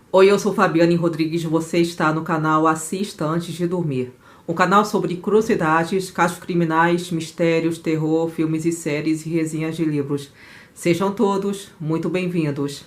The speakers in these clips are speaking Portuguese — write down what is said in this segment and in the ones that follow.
Oi, eu sou Fabiane Rodrigues, você está no canal Assista Antes de Dormir. Um canal sobre curiosidades, casos criminais, mistérios, terror, filmes e séries e resenhas de livros. Sejam todos muito bem-vindos.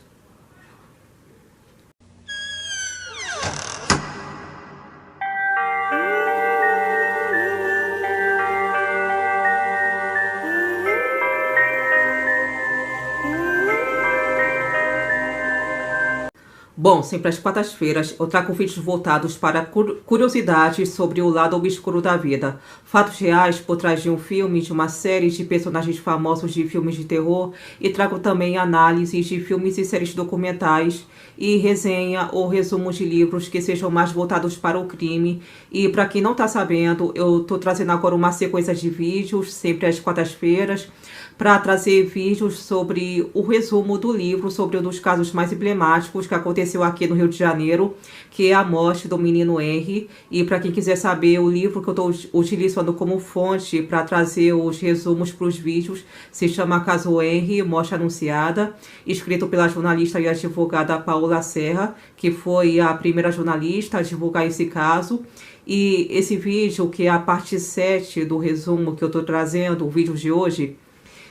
Bom, sempre às quartas-feiras eu trago vídeos voltados para curiosidades sobre o lado obscuro da vida. Fatos reais por trás de um filme, de uma série de personagens famosos de filmes de terror, e trago também análises de filmes e séries documentais e resenha ou resumo de livros que sejam mais voltados para o crime. E para quem não está sabendo, eu estou trazendo agora uma sequência de vídeos, sempre às quartas-feiras, para trazer vídeos sobre o resumo do livro, sobre um dos casos mais emblemáticos que aconteceu aqui no Rio de Janeiro, que é a morte do menino Henry. E para quem quiser saber, o livro que eu estou utilizando como fonte para trazer os resumos para os vídeos se chama Caso Henry, Morte Anunciada, escrito pela jornalista e advogada Paola Serra, que foi a primeira jornalista a divulgar esse caso. E esse vídeo, que é a parte 7 do resumo que eu estou trazendo, o vídeo de hoje,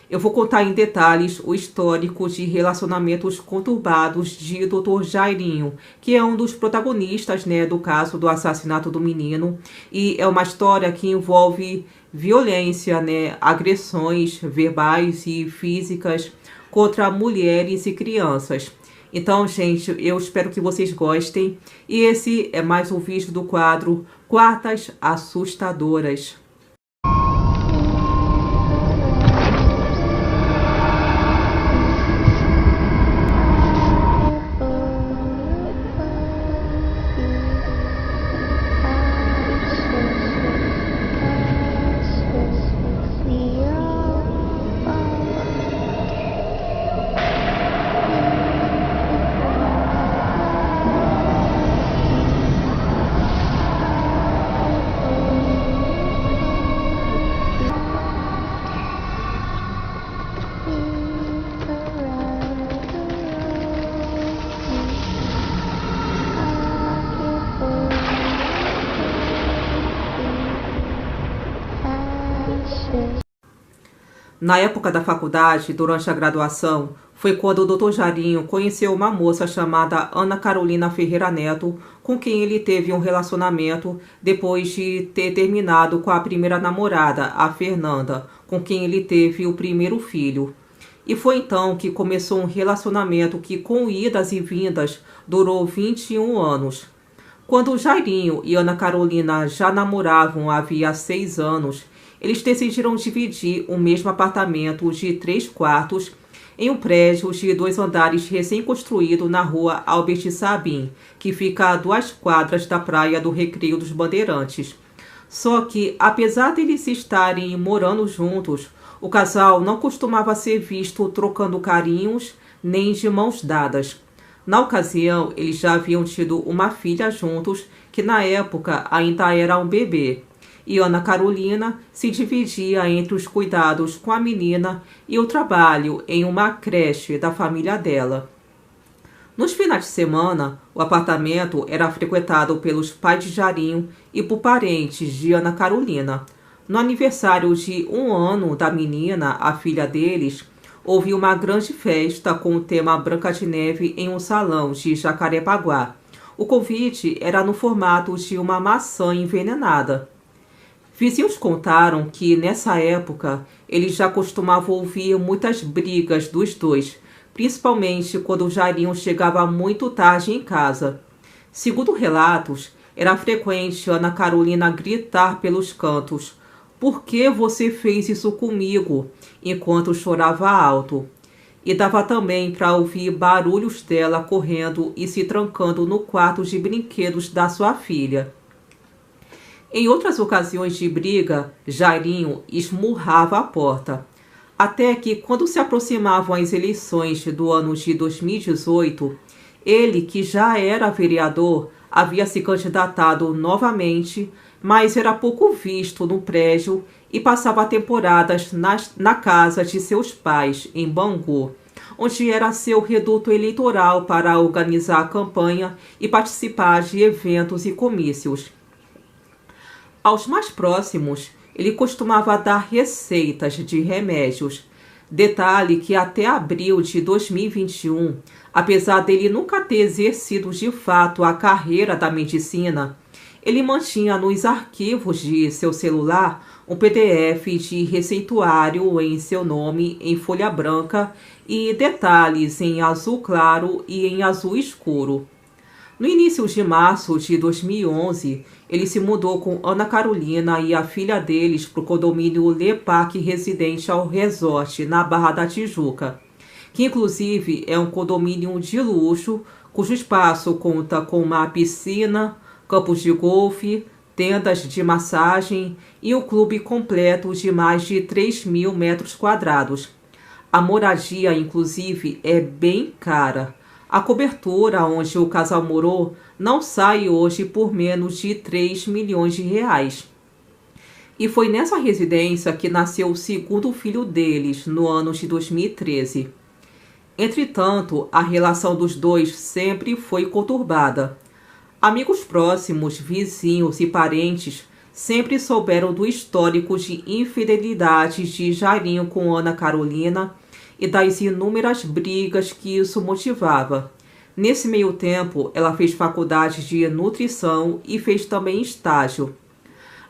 eu vou contar em detalhes o histórico de relacionamentos conturbados de Dr. Jairinho, que é um dos protagonistas, do caso do assassinato do menino. E é uma história que envolve violência, agressões verbais e físicas contra mulheres e crianças. Então, gente, eu espero que vocês gostem. E esse é mais um vídeo do quadro Quartas Assustadoras. Na época da faculdade, durante a graduação, foi quando o Dr. Jairinho conheceu uma moça chamada Ana Carolina Ferreira Neto, com quem ele teve um relacionamento depois de ter terminado com a primeira namorada, a Fernanda, com quem ele teve o primeiro filho. E foi então que começou um relacionamento que, com idas e vindas, durou 21 anos. Quando Jairinho e Ana Carolina já namoravam havia 6 anos, eles decidiram dividir o mesmo apartamento de 3 quartos em um prédio de 2 andares recém-construído na rua Albert Sabin, que fica a 2 quadras da praia do Recreio dos Bandeirantes. Só que, apesar deles estarem morando juntos, o casal não costumava ser visto trocando carinhos nem de mãos dadas. Na ocasião, eles já haviam tido uma filha juntos, que na época ainda era um bebê. E Ana Carolina se dividia entre os cuidados com a menina e o trabalho em uma creche da família dela. Nos finais de semana, o apartamento era frequentado pelos pais de Jairinho e por parentes de Ana Carolina. No aniversário de 1 ano da menina, a filha deles, houve uma grande festa com o tema Branca de Neve em um salão de Jacarepaguá. O convite era no formato de uma maçã envenenada. Vizinhos contaram que, nessa época, eles já costumavam ouvir muitas brigas dos dois, principalmente quando o Jairinho chegava muito tarde em casa. Segundo relatos, era frequente Ana Carolina gritar pelos cantos: "Por que você fez isso comigo?", enquanto chorava alto. E dava também para ouvir barulhos dela correndo e se trancando no quarto de brinquedos da sua filha. Em outras ocasiões de briga, Jairinho esmurrava a porta. Até que, quando se aproximavam as eleições do ano de 2018, ele, que já era vereador, havia se candidatado novamente, mas era pouco visto no prédio e passava temporadas na casa de seus pais, em Bangu. onde era seu reduto eleitoral para organizar a campanha e participar de eventos e comícios. Aos mais próximos, ele costumava dar receitas de remédios. Detalhe que até abril de 2021, apesar dele nunca ter exercido de fato a carreira da medicina, ele mantinha nos arquivos de seu celular um PDF de receituário em seu nome em folha branca e detalhes em azul claro e em azul escuro. No início de março de 2011, ele se mudou com Ana Carolina e a filha deles para o condomínio Le Parc Residential Resort, na Barra da Tijuca, que inclusive é um condomínio de luxo, cujo espaço conta com uma piscina, campos de golfe, tendas de massagem e um clube completo de mais de 3.000 metros quadrados. A moradia, inclusive, é bem cara. A cobertura onde o casal morou não sai hoje por menos de 3 milhões de reais. E foi nessa residência que nasceu o segundo filho deles, no ano de 2013. Entretanto, a relação dos dois sempre foi conturbada. Amigos próximos, vizinhos e parentes sempre souberam do histórico de infidelidades de Jairinho com Ana Carolina e das inúmeras brigas que isso motivava. Nesse meio tempo, ela fez faculdade de nutrição e fez também estágio.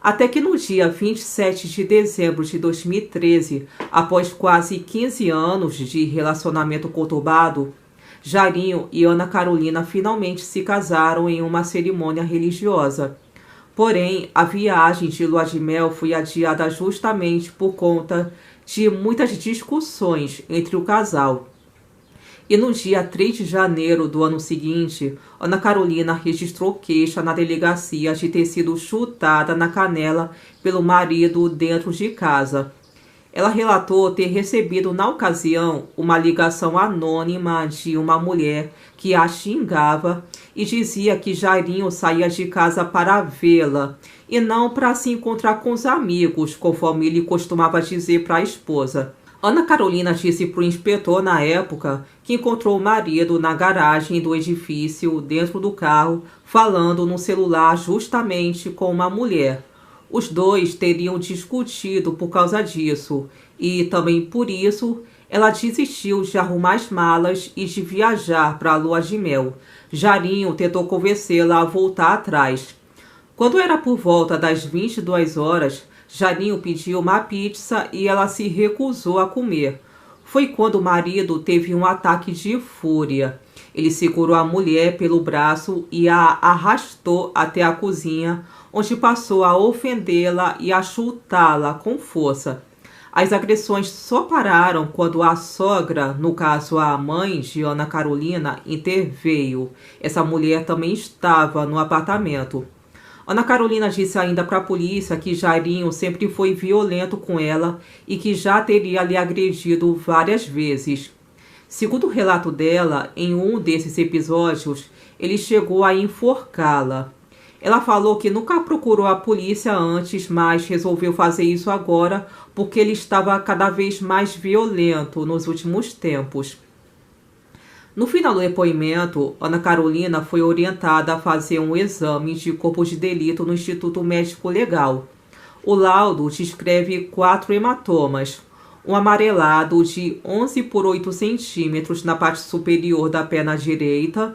Até que no dia 27 de dezembro de 2013, após quase 15 anos de relacionamento conturbado, Jairinho e Ana Carolina finalmente se casaram em uma cerimônia religiosa. Porém, a viagem de lua de mel foi adiada justamente por conta de muitas discussões entre o casal. E no dia 3 de janeiro do ano seguinte, Ana Carolina registrou queixa na delegacia de ter sido chutada na canela pelo marido dentro de casa. Ela relatou ter recebido na ocasião uma ligação anônima de uma mulher que a xingava e dizia que Jairinho saía de casa para vê-la e não para se encontrar com os amigos, conforme ele costumava dizer para a esposa. Ana Carolina disse para o inspetor na época que encontrou o marido na garagem do edifício, dentro do carro, falando no celular justamente com uma mulher. Os dois teriam discutido por causa disso e também por isso ela desistiu de arrumar as malas e de viajar para a lua de mel. Jairinho tentou convencê-la a voltar atrás. Quando era por volta das 22 horas, Jairinho pediu uma pizza e ela se recusou a comer. Foi quando o marido teve um ataque de fúria. Ele segurou a mulher pelo braço e a arrastou até a cozinha, onde passou a ofendê-la e a chutá-la com força. As agressões só pararam quando a sogra, no caso a mãe de Ana Carolina, interveio. Essa mulher também estava no apartamento. Ana Carolina disse ainda para a polícia que Jairinho sempre foi violento com ela e que já teria lhe agredido várias vezes. Segundo o relato dela, em um desses episódios, ele chegou a enforcá-la. Ela falou que nunca procurou a polícia antes, mas resolveu fazer isso agora porque ele estava cada vez mais violento nos últimos tempos. No final do depoimento, Ana Carolina foi orientada a fazer um exame de corpo de delito no Instituto Médico Legal. O laudo descreve 4 hematomas, um amarelado de 11 por 8 centímetros na parte superior da perna direita,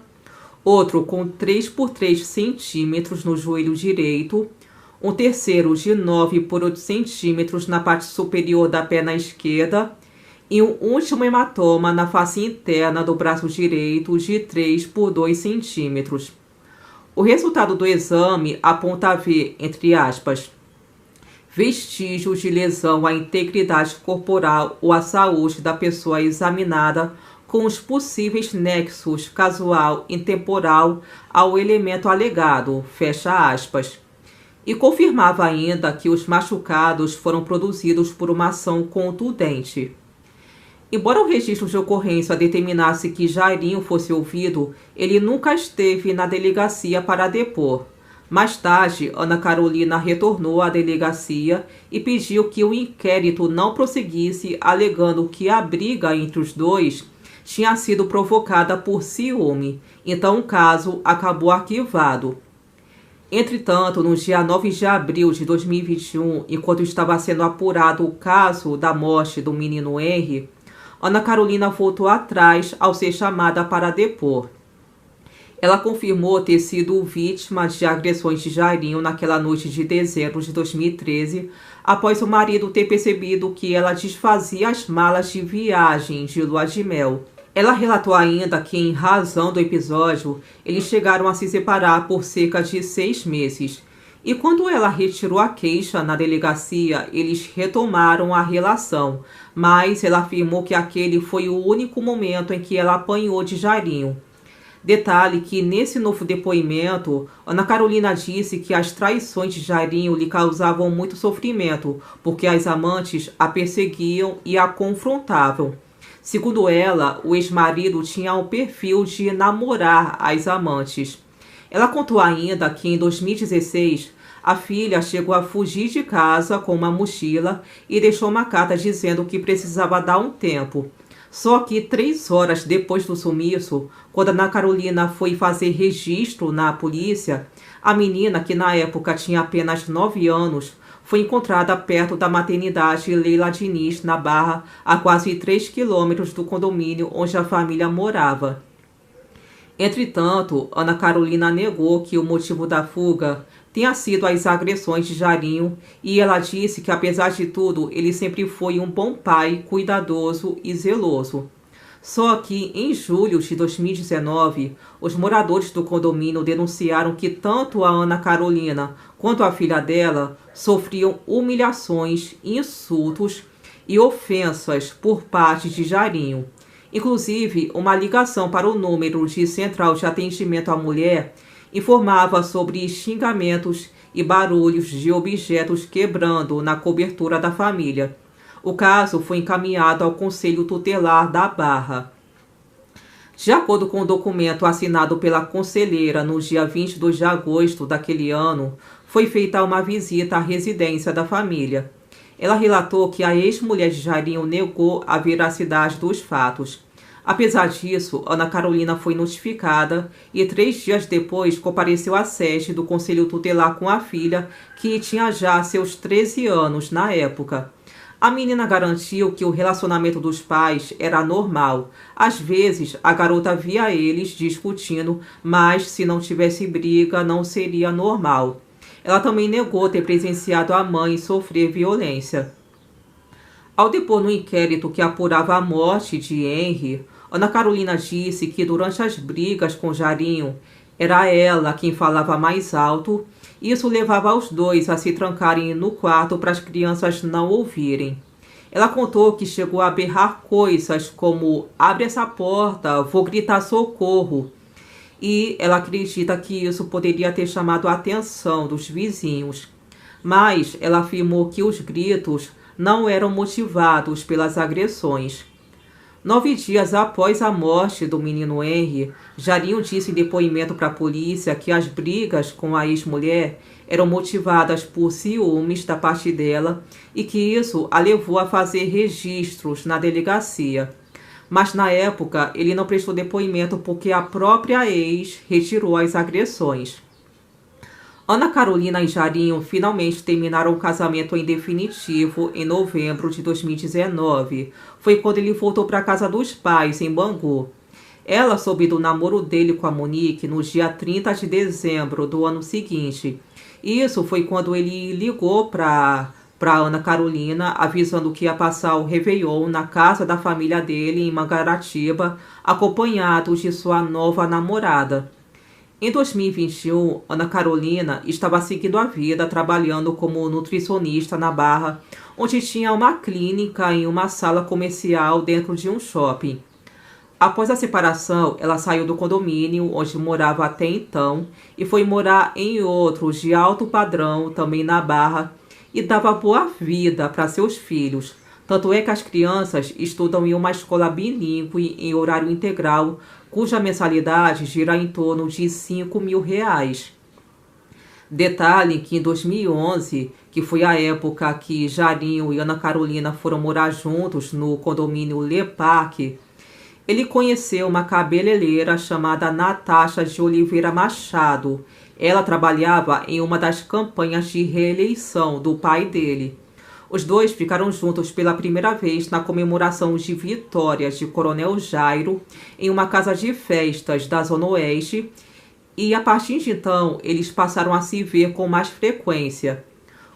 outro com 3 por 3 centímetros no joelho direito, um terceiro de 9 por 8 centímetros na parte superior da perna esquerda e um último hematoma na face interna do braço direito de 3 por 2 centímetros. O resultado do exame aponta haver, entre aspas, vestígios de lesão à integridade corporal ou à saúde da pessoa examinada com os possíveis nexos casual e temporal ao elemento alegado, fecha aspas. E confirmava ainda que os machucados foram produzidos por uma ação contundente. Embora o registro de ocorrência determinasse que Jairinho fosse ouvido, ele nunca esteve na delegacia para depor. Mais tarde, Ana Carolina retornou à delegacia e pediu que o inquérito não prosseguisse, alegando que a briga entre os dois tinha sido provocada por ciúme, então o caso acabou arquivado. Entretanto, no dia 9 de abril de 2021, enquanto estava sendo apurado o caso da morte do menino Henry, Ana Carolina voltou atrás ao ser chamada para depor. Ela confirmou ter sido vítima de agressões de Jairinho naquela noite de dezembro de 2013, após o marido ter percebido que ela desfazia as malas de viagem de lua de mel. Ela relatou ainda que, em razão do episódio, eles chegaram a se separar por cerca de 6 meses. E quando ela retirou a queixa na delegacia, eles retomaram a relação, mas ela afirmou que aquele foi o único momento em que ela apanhou de Jairinho. Detalhe que, nesse novo depoimento, Ana Carolina disse que as traições de Jairinho lhe causavam muito sofrimento, porque as amantes a perseguiam e a confrontavam. Segundo ela, o ex-marido tinha o perfil de namorar as amantes. Ela contou ainda que, em 2016, a filha chegou a fugir de casa com uma mochila e deixou uma carta dizendo que precisava dar um tempo. Só que 3 horas depois do sumiço, quando Ana Carolina foi fazer registro na polícia, a menina, que na época tinha apenas 9 anos, foi encontrada perto da maternidade Leila Diniz, na Barra, a quase 3 quilômetros do condomínio onde a família morava. Entretanto, Ana Carolina negou que o motivo da fuga tenha sido as agressões de Jairinho, e ela disse que, apesar de tudo, ele sempre foi um bom pai, cuidadoso e zeloso. Só que, em julho de 2019, os moradores do condomínio denunciaram que tanto a Ana Carolina quanto a filha dela sofriam humilhações, insultos e ofensas por parte de Jairinho. Inclusive, uma ligação para o número de Central de Atendimento à Mulher informava sobre xingamentos e barulhos de objetos quebrando na cobertura da família. O caso foi encaminhado ao Conselho Tutelar da Barra. De acordo com o documento assinado pela conselheira no dia 22 de agosto daquele ano, foi feita uma visita à residência da família. Ela relatou que a ex-mulher de Jairinho negou a veracidade dos fatos. Apesar disso, Ana Carolina foi notificada e 3 dias depois compareceu à sede do Conselho Tutelar com a filha, que tinha já seus 13 anos na época. A menina garantiu que o relacionamento dos pais era normal. Às vezes, a garota via eles discutindo, mas se não tivesse briga, não seria normal. Ela também negou ter presenciado a mãe sofrer violência. Ao depor no inquérito que apurava a morte de Henry, Ana Carolina disse que durante as brigas com Jairinho, era ela quem falava mais alto. Isso levava os dois a se trancarem no quarto para as crianças não ouvirem. Ela contou que chegou a berrar coisas como: "Abre essa porta, vou gritar socorro". E ela acredita que isso poderia ter chamado a atenção dos vizinhos. Mas ela afirmou que os gritos não eram motivados pelas agressões. 9 dias após a morte do menino Henry, Jairinho disse em depoimento para a polícia que as brigas com a ex-mulher eram motivadas por ciúmes da parte dela e que isso a levou a fazer registros na delegacia. Mas na época ele não prestou depoimento porque a própria ex retirou as agressões. Ana Carolina e Jairinho finalmente terminaram o casamento em definitivo em novembro de 2019. Foi quando ele voltou para a casa dos pais, em Bangu. Ela soube do namoro dele com a Monique no dia 30 de dezembro do ano seguinte. Isso foi quando ele ligou para Ana Carolina, avisando que ia passar o Réveillon na casa da família dele, em Mangaratiba, acompanhado de sua nova namorada. Em 2021, Ana Carolina estava seguindo a vida trabalhando como nutricionista na Barra, onde tinha uma clínica em uma sala comercial dentro de um shopping. Após a separação, ela saiu do condomínio onde morava até então e foi morar em outro de alto padrão, também na Barra, e dava boa vida para seus filhos. Tanto é que as crianças estudam em uma escola bilíngue em horário integral, cuja mensalidade gira em torno de R$ 5.000. Detalhe que em 2011, que foi a época que Jairinho e Ana Carolina foram morar juntos no condomínio Le Parque, Ele conheceu uma cabeleireira chamada Natasha de Oliveira Machado. Ela trabalhava em uma das campanhas de reeleição do pai dele. Os dois ficaram juntos pela primeira vez na comemoração de vitórias de Coronel Jairo em uma casa de festas da Zona Oeste, e a partir de então eles passaram a se ver com mais frequência.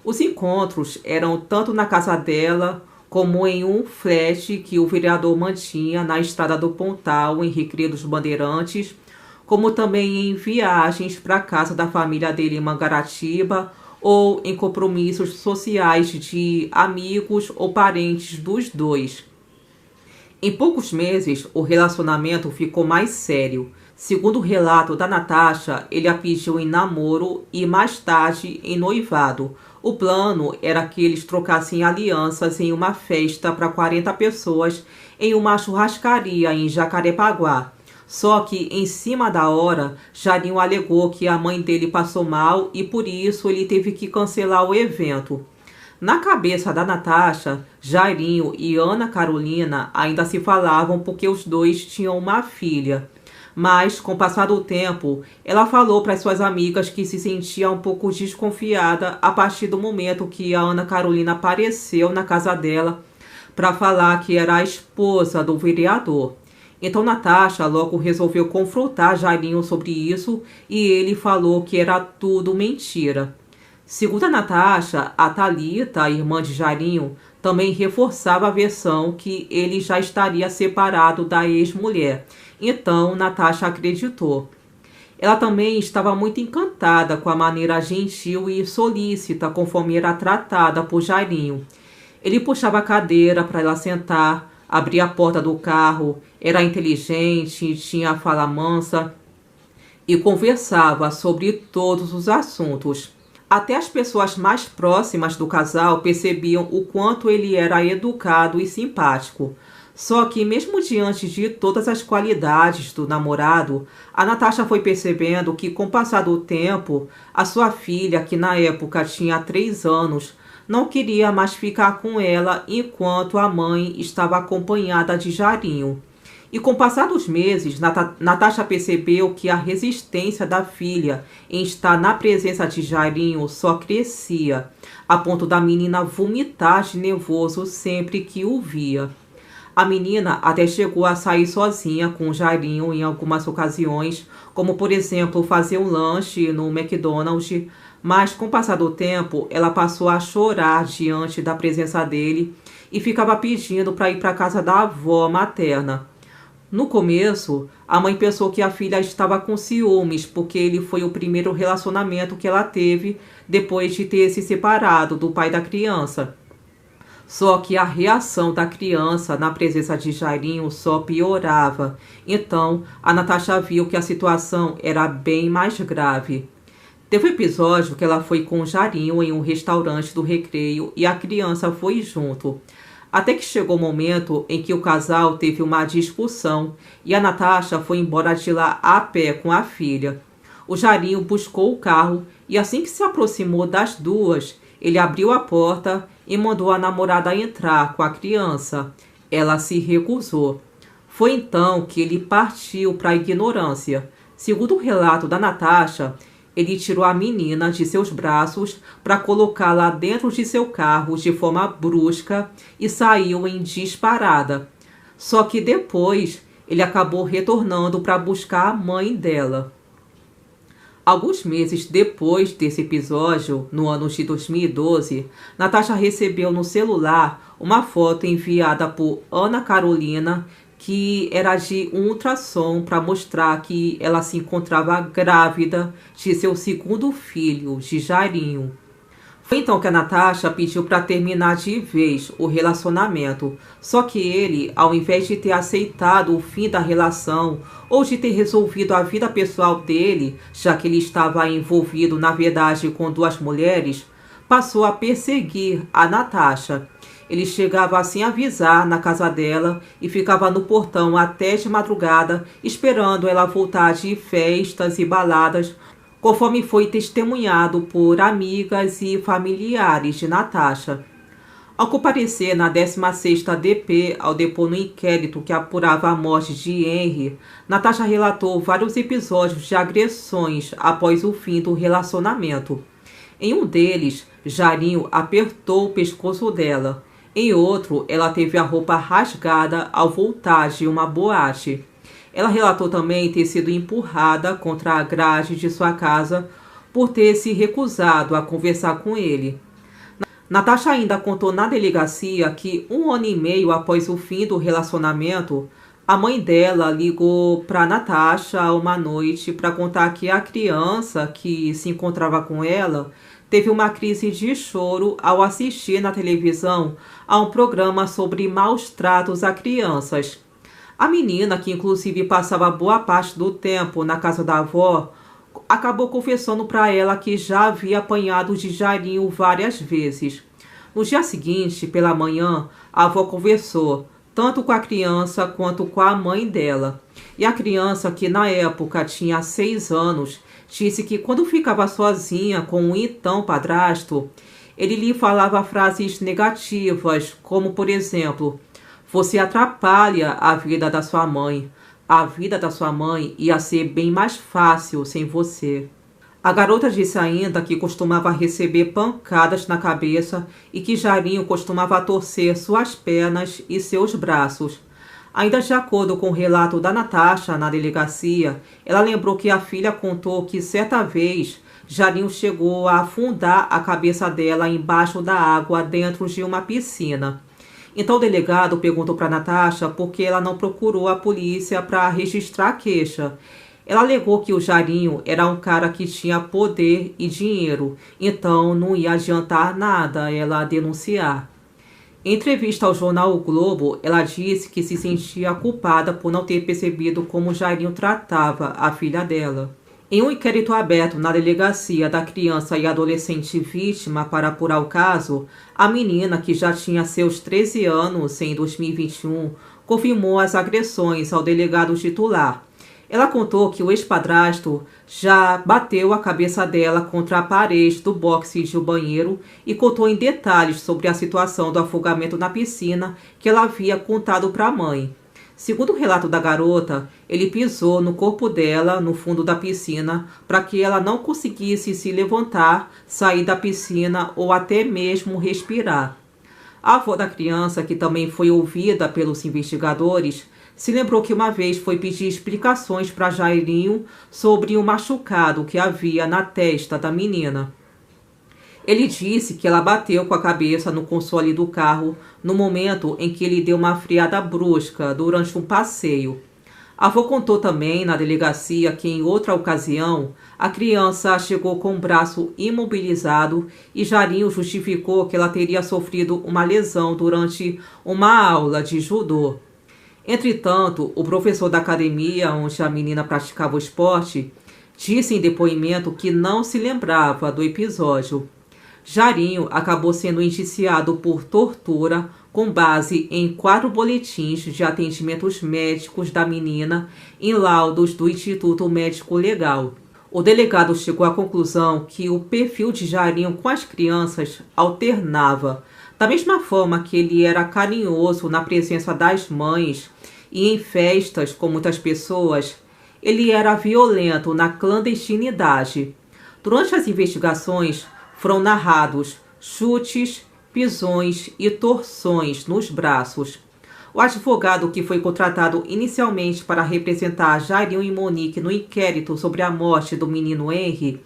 Os encontros eram tanto na casa dela como em um flat que o vereador mantinha na Estrada do Pontal, em Recreio dos Bandeirantes, como também em viagens para a casa da família dele em Mangaratiba ou em compromissos sociais de amigos ou parentes dos dois. Em poucos meses, o relacionamento ficou mais sério. Segundo o relato da Natasha, ele a pediu em namoro e mais tarde em noivado. O plano era que eles trocassem alianças em uma festa para 40 pessoas em uma churrascaria em Jacarepaguá. Só que, em cima da hora, Jairinho alegou que a mãe dele passou mal e por isso ele teve que cancelar o evento. Na cabeça da Natasha, Jairinho e Ana Carolina ainda se falavam porque os dois tinham uma filha. Mas, com o passar do tempo, ela falou para suas amigas que se sentia um pouco desconfiada a partir do momento que a Ana Carolina apareceu na casa dela para falar que era a esposa do vereador. Então Natasha logo resolveu confrontar Jairinho sobre isso e ele falou que era tudo mentira. Segundo a Natasha, a Thalita, a irmã de Jairinho, também reforçava a versão que ele já estaria separado da ex-mulher. Então Natasha acreditou. Ela também estava muito encantada com a maneira gentil e solícita conforme era tratada por Jairinho. Ele puxava a cadeira para ela sentar, abria a porta do carro, era inteligente, tinha a fala mansa e conversava sobre todos os assuntos. Até as pessoas mais próximas do casal percebiam o quanto ele era educado e simpático. Só que, mesmo diante de todas as qualidades do namorado, a Natasha foi percebendo que, com o passar do tempo, a sua filha, que na época tinha 3 anos, não queria mais ficar com ela enquanto a mãe estava acompanhada de Jairinho. E com o passar dos meses, Natasha percebeu que a resistência da filha em estar na presença de Jairinho só crescia, a ponto da menina vomitar de nervoso sempre que o via. A menina até chegou a sair sozinha com o Jairinho em algumas ocasiões, como por exemplo fazer um lanche no McDonald's, mas com o passar do tempo ela passou a chorar diante da presença dele e ficava pedindo para ir para a casa da avó materna. No começo, a mãe pensou que a filha estava com ciúmes porque ele foi o primeiro relacionamento que ela teve depois de ter se separado do pai da criança. Só que a reação da criança na presença de Jairinho só piorava. Então, a Natasha viu que a situação era bem mais grave. Teve um episódio que ela foi com o Jairinho em um restaurante do Recreio e a criança foi junto. Até que chegou o momento em que o casal teve uma discussão e a Natasha foi embora de lá a pé com a filha. O Jairinho buscou o carro e assim que se aproximou das duas, ele abriu a porta e mandou a namorada entrar com a criança. Ela se recusou. Foi então que ele partiu para a ignorância. Segundo o relato da Natasha, ele tirou a menina de seus braços para colocá-la dentro de seu carro de forma brusca e saiu em disparada. Só que depois ele acabou retornando para buscar a mãe dela. Alguns meses depois desse episódio, no ano de 2012, Natasha recebeu no celular uma foto enviada por Ana Carolina, que era de um ultrassom para mostrar que ela se encontrava grávida de seu segundo filho, de Jairinho. Foi então que a Natasha pediu para terminar de vez o relacionamento. Só que ele, ao invés de ter aceitado o fim da relação ou de ter resolvido a vida pessoal dele, já que ele estava envolvido na verdade com 2 mulheres, passou a perseguir a Natasha. Ele chegava sem avisar na casa dela e ficava no portão até de madrugada, esperando ela voltar de festas e baladas, conforme foi testemunhado por amigas e familiares de Natasha. Ao comparecer na 16ª DP ao depor no inquérito que apurava a morte de Henry, Natasha relatou vários episódios de agressões após o fim do relacionamento. Em um deles, Jarinho apertou o pescoço dela. Em outro, ela teve a roupa rasgada ao voltar de uma boate. Ela relatou também ter sido empurrada contra a grade de sua casa por ter se recusado a conversar com ele. Natasha ainda contou na delegacia que 1 ano e meio após o fim do relacionamento, a mãe dela ligou para Natasha uma noite para contar que a criança que se encontrava com ela teve uma crise de choro ao assistir na televisão a um programa sobre maus tratos a crianças. A menina, que inclusive passava boa parte do tempo na casa da avó, acabou confessando para ela que já havia apanhado de Jarinho várias vezes. No dia seguinte, pela manhã, a avó conversou tanto com a criança quanto com a mãe dela. E a criança, que na época tinha 6 anos, disse que quando ficava sozinha com o então padrasto, ele lhe falava frases negativas, como por exemplo: "Você atrapalha a vida da sua mãe. A vida da sua mãe ia ser bem mais fácil sem você." A garota disse ainda que costumava receber pancadas na cabeça e que Jarinho costumava torcer suas pernas e seus braços. Ainda de acordo com o relato da Natasha na delegacia, ela lembrou que a filha contou que certa vez Jarinho chegou a afundar a cabeça dela embaixo da água dentro de uma piscina. Então o delegado perguntou para Natasha por que ela não procurou a polícia para registrar a queixa. Ela alegou que o Jarinho era um cara que tinha poder e dinheiro, então não ia adiantar nada ela denunciar. Em entrevista ao jornal O Globo, ela disse que se sentia culpada por não ter percebido como Jarinho tratava a filha dela. Em um inquérito aberto na delegacia da criança e adolescente vítima para apurar o caso, a menina, que já tinha seus 13 anos em 2021, confirmou as agressões ao delegado titular. Ela contou que o ex-padrasto já bateu a cabeça dela contra a parede do boxe de um banheiro e contou em detalhes sobre a situação do afogamento na piscina que ela havia contado para a mãe. Segundo o relato da garota, ele pisou no corpo dela no fundo da piscina para que ela não conseguisse se levantar, sair da piscina ou até mesmo respirar. A avó da criança, que também foi ouvida pelos investigadores, se lembrou que uma vez foi pedir explicações para Jarinho sobre o machucado que havia na testa da menina. Ele disse que ela bateu com a cabeça no console do carro no momento em que ele deu uma freada brusca durante um passeio. A avó contou também na delegacia que em outra ocasião a criança chegou com o braço imobilizado e Jarinho justificou que ela teria sofrido uma lesão durante uma aula de judô. Entretanto, o professor da academia onde a menina praticava o esporte disse em depoimento que não se lembrava do episódio. Jarinho acabou sendo indiciado por tortura com base em 4 boletins de atendimentos médicos da menina em laudos do Instituto Médico Legal. O delegado chegou à conclusão que o perfil de Jarinho com as crianças alternava. Da mesma forma que ele era carinhoso na presença das mães e em festas com muitas pessoas, ele era violento na clandestinidade. Durante as investigações, foram narrados chutes, pisões e torções nos braços. O advogado que foi contratado inicialmente para representar Jarinho e Monique no inquérito sobre a morte do menino Henry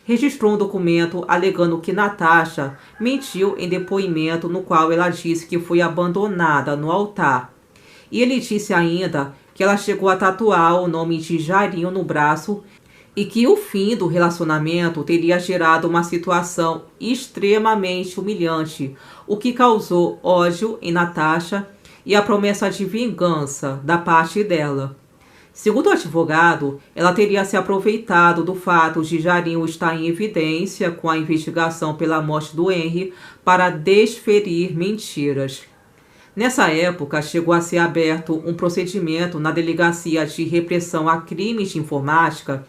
registrou um documento alegando que Natasha mentiu em depoimento no qual ela disse que foi abandonada no altar. E ele disse ainda que ela chegou a tatuar o nome de Jarinho no braço e que o fim do relacionamento teria gerado uma situação extremamente humilhante, o que causou ódio em Natasha e a promessa de vingança da parte dela. Segundo o advogado, ela teria se aproveitado do fato de Jarinho estar em evidência com a investigação pela morte do Henry para desferir mentiras. Nessa época, chegou a ser aberto um procedimento na Delegacia de Repressão a Crimes de Informática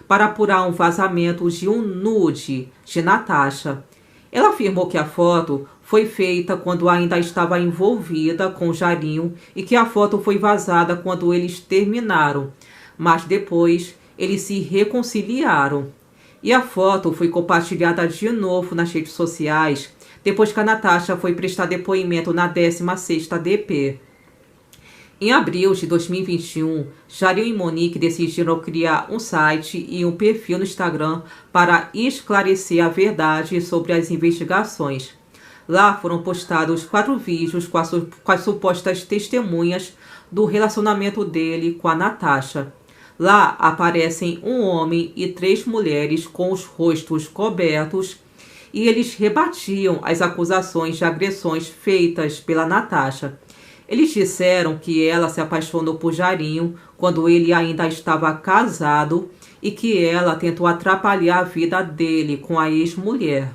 para apurar um vazamento de um nude de Natasha. Ela afirmou que a foto foi feita quando ainda estava envolvida com Jarinho e que a foto foi vazada quando eles terminaram, mas depois eles se reconciliaram. E a foto foi compartilhada de novo nas redes sociais depois que a Natasha foi prestar depoimento na 16ª DP. Em abril de 2021, Jarinho e Monique decidiram criar um site e um perfil no Instagram para esclarecer a verdade sobre as investigações. Lá foram postados 4 vídeos com as supostas testemunhas do relacionamento dele com a Natasha. Lá aparecem um homem e 3 mulheres com os rostos cobertos e eles rebatiam as acusações de agressões feitas pela Natasha. Eles disseram que ela se apaixonou por Jarinho quando ele ainda estava casado e que ela tentou atrapalhar a vida dele com a ex-mulher.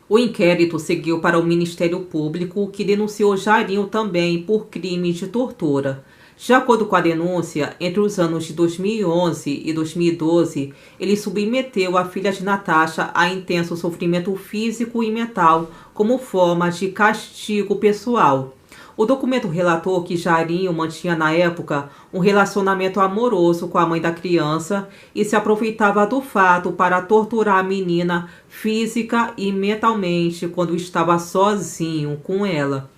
O inquérito seguiu para o Ministério Público, que denunciou Jarinho também por crime de tortura. De acordo com a denúncia, entre os anos de 2011 e 2012, ele submeteu a filha de Natasha a intenso sofrimento físico e mental como forma de castigo pessoal. O documento relatou que Jarinho mantinha na época um relacionamento amoroso com a mãe da criança e se aproveitava do fato para torturar a menina física e mentalmente quando estava sozinho com ela.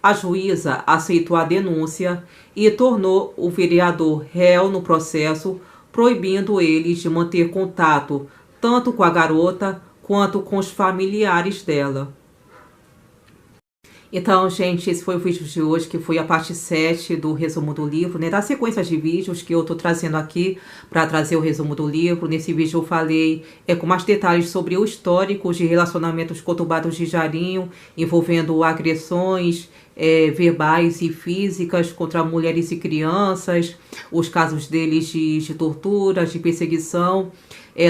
A juíza aceitou a denúncia e tornou o vereador réu no processo, proibindo ele de manter contato tanto com a garota quanto com os familiares dela. Então, gente, esse foi o vídeo de hoje, que foi a parte 7 do resumo do livro, né? Da sequência de vídeos que eu tô trazendo aqui para trazer o resumo do livro. Nesse vídeo eu falei com mais detalhes sobre o histórico de relacionamentos conturbados de Jarinho, envolvendo agressões verbais e físicas contra mulheres e crianças, os casos deles de tortura, de perseguição.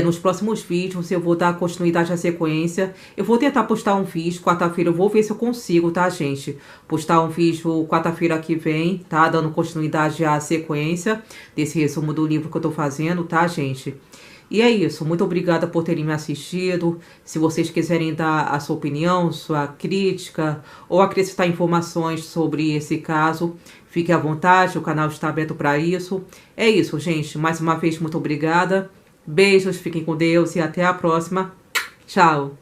Nos próximos vídeos eu vou dar continuidade à sequência. Eu vou tentar postar um vídeo quarta-feira, eu vou ver se eu consigo, tá, gente? Postar um vídeo quarta-feira que vem, tá? Dando continuidade à sequência desse resumo do livro que eu tô fazendo, tá, gente? E é isso, muito obrigada por terem me assistido. Se vocês quiserem dar a sua opinião, sua crítica ou acrescentar informações sobre esse caso, fique à vontade, o canal está aberto para isso. É isso, gente, mais uma vez muito obrigada. Beijos, fiquem com Deus e até a próxima. Tchau!